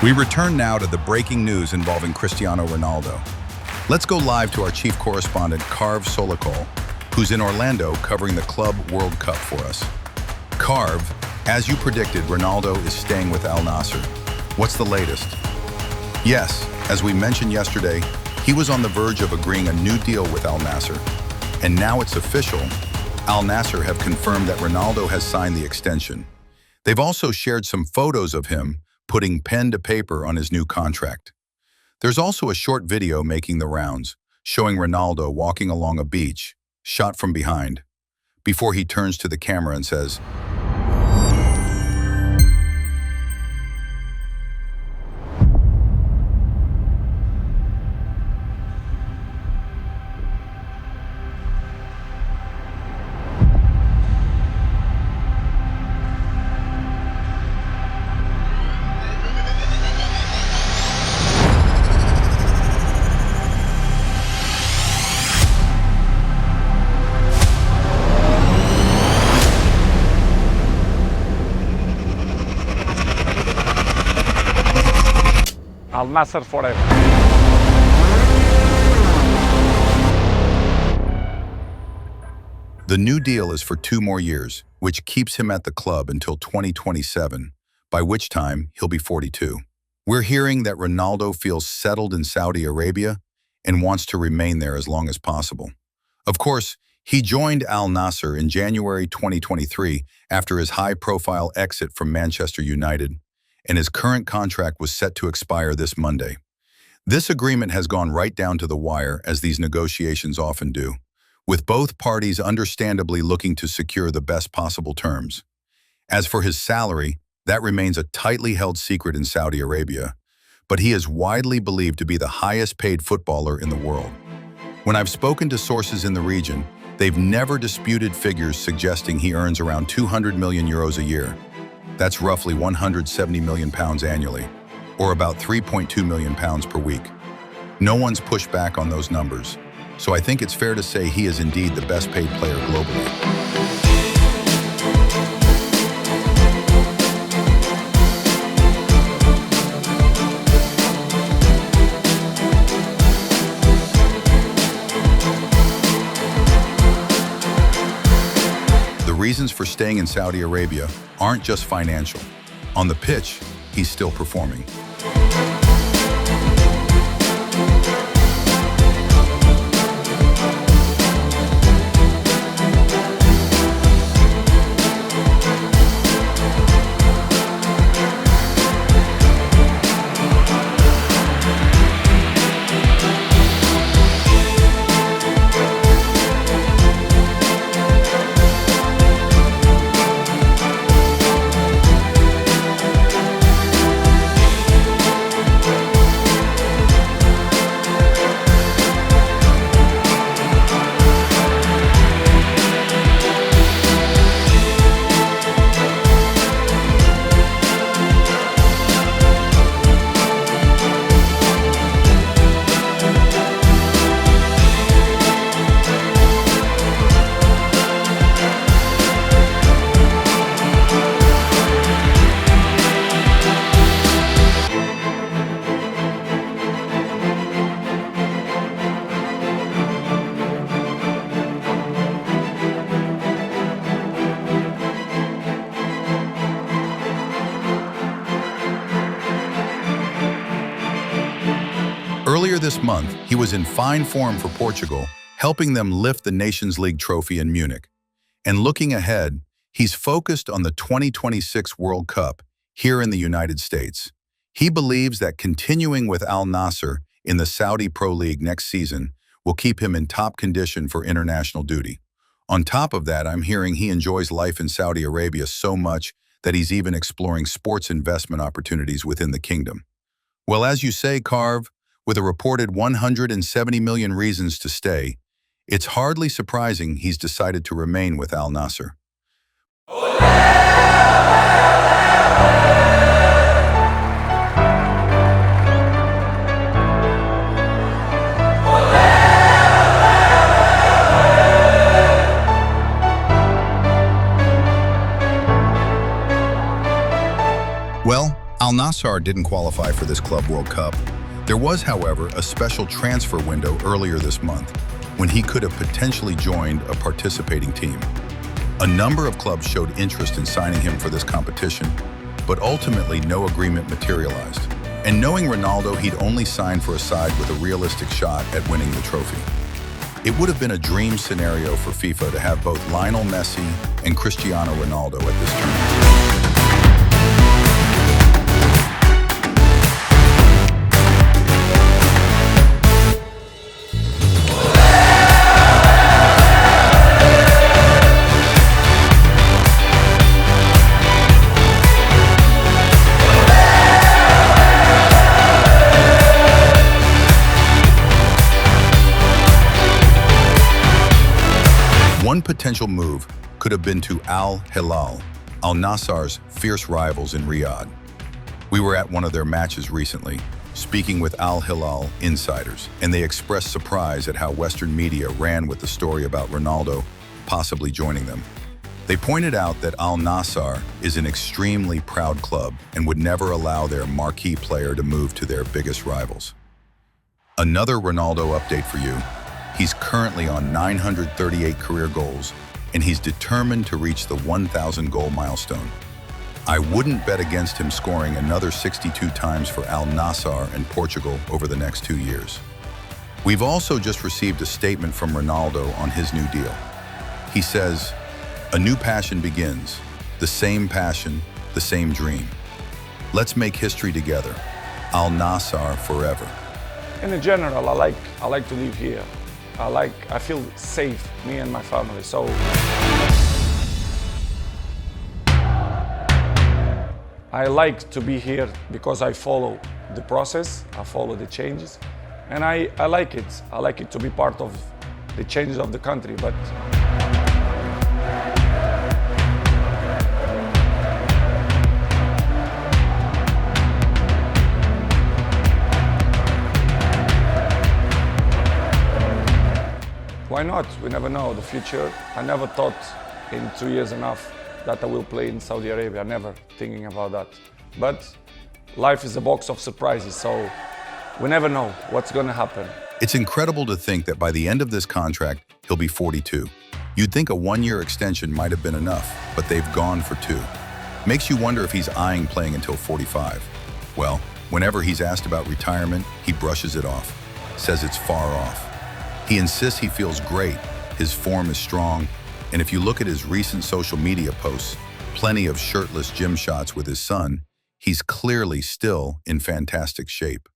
We return now to the breaking news involving Cristiano Ronaldo. Let's go live to our chief correspondent, Carv Solikol, who's in Orlando covering the Club World Cup for us. Carv, as you predicted, Ronaldo is staying with Al-Nassr. What's the latest? Yes, as we mentioned yesterday, he was on the verge of agreeing a new deal with Al-Nassr. And now it's official. Al-Nassr have confirmed that Ronaldo has signed the extension. They've also shared some photos of him putting pen to paper on his new contract. There's also a short video making the rounds, showing Ronaldo walking along a beach, shot from behind, before he turns to the camera and says, Al-Nassr forever. The new deal is for 2 more years, which keeps him at the club until 2027, by which time he'll be 42. We're hearing that Ronaldo feels settled in Saudi Arabia and wants to remain there as long as possible. Of course, he joined Al-Nassr in January 2023 after his high-profile exit from Manchester United, and his current contract was set to expire this Monday. This agreement has gone right down to the wire, as these negotiations often do, with both parties understandably looking to secure the best possible terms. As for his salary, that remains a tightly held secret in Saudi Arabia, but he is widely believed to be the highest paid footballer in the world. When I've spoken to sources in the region, they've never disputed figures suggesting he earns around 200 million euros a year. That's roughly 170 million pounds annually, or about 3.2 million pounds per week. No one's pushed back on those numbers, so I think it's fair to say he is indeed the best paid player globally. The reasons for staying in Saudi Arabia aren't just financial. On the pitch, he's still performing. Earlier this month, he was in fine form for Portugal, helping them lift the Nations League trophy in Munich. And looking ahead, he's focused on the 2026 World Cup here in the United States. He believes that continuing with Al-Nassr in the Saudi Pro League next season will keep him in top condition for international duty. On top of that, I'm hearing he enjoys life in Saudi Arabia so much that he's even exploring sports investment opportunities within the kingdom. Well, as you say, Carv, with a reported 170 million reasons to stay, it's hardly surprising he's decided to remain with Al-Nassr. Al-Nassr didn't qualify for this Club World Cup. There was, however, a special transfer window earlier this month when he could have potentially joined a participating team. A number of clubs showed interest in signing him for this competition, but ultimately no agreement materialized. And knowing Ronaldo, he'd only signed for a side with a realistic shot at winning the trophy. It would have been a dream scenario for FIFA to have both Lionel Messi and Cristiano Ronaldo at this tournament. One potential move could have been to Al-Hilal, Al-Nassr's fierce rivals in Riyadh. We were at one of their matches recently, speaking with Al-Hilal insiders, and they expressed surprise at how Western media ran with the story about Ronaldo possibly joining them. They pointed out that Al-Nassr is an extremely proud club and would never allow their marquee player to move to their biggest rivals. Another Ronaldo update for you. He's currently on 938 career goals, and he's determined to reach the 1,000 goal milestone. I wouldn't bet against him scoring another 62 times for Al-Nassr and Portugal over the next 2 years. We've also just received a statement from Ronaldo on his new deal. He says, "A new passion begins, the same passion, the same dream. Let's make history together. Al-Nassr forever." In general, I like to live here. I feel safe, me and my family. So I like to be here because I follow the process, I follow the changes, and I like it. I like it to be part of the changes of the country. But why not? We never know the future. I never thought in 2 years enough that I will play in Saudi Arabia. Never thinking about that. But life is a box of surprises, so we never know what's going to happen. It's incredible to think that by the end of this contract, he'll be 42. You'd think a one-year extension might have been enough, but they've gone for 2. Makes you wonder if he's eyeing playing until 45. Well, whenever he's asked about retirement, he brushes it off, says it's far off. He insists he feels great, his form is strong, and if you look at his recent social media posts, plenty of shirtless gym shots with his son, he's clearly still in fantastic shape.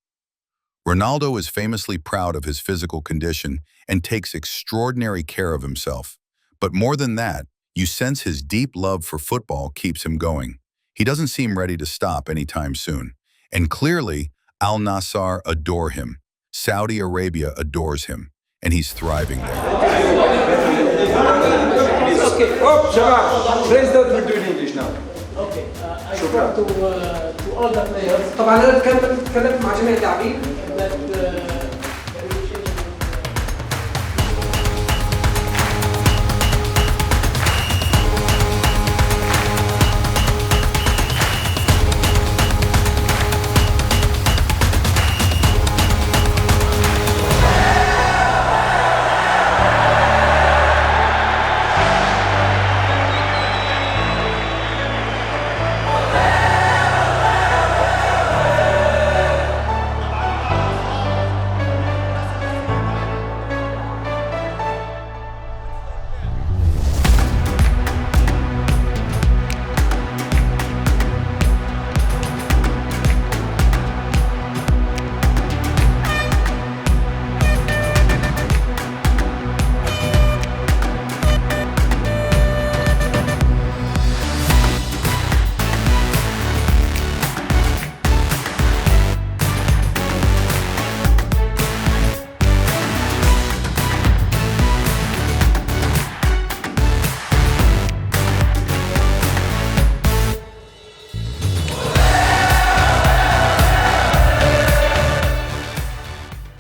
Ronaldo is famously proud of his physical condition and takes extraordinary care of himself. But more than that, you sense his deep love for football keeps him going. He doesn't seem ready to stop anytime soon. And clearly, Al-Nassr adore him. Saudi Arabia adores him. And he's thriving there. Okay. Oh, Shabab, President will do in English now. Okay. I spoke to all the players. طبعا أنا تكلمت مع جميع اللاعبين. That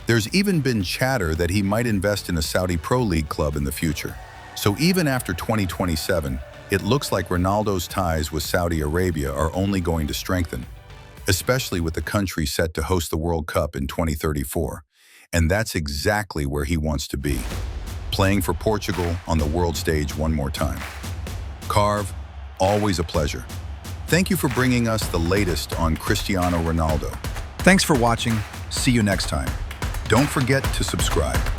There's even been chatter that he might invest in a Saudi Pro League club in the future. So even after 2027, it looks like Ronaldo's ties with Saudi Arabia are only going to strengthen. especially with the country set to host the World Cup in 2034. And that's exactly where he wants to be, playing for Portugal on the world stage one more time. Carve, always a pleasure. Thank you for bringing us the latest on Cristiano Ronaldo. Thanks for watching. See you next time. Don't forget to subscribe.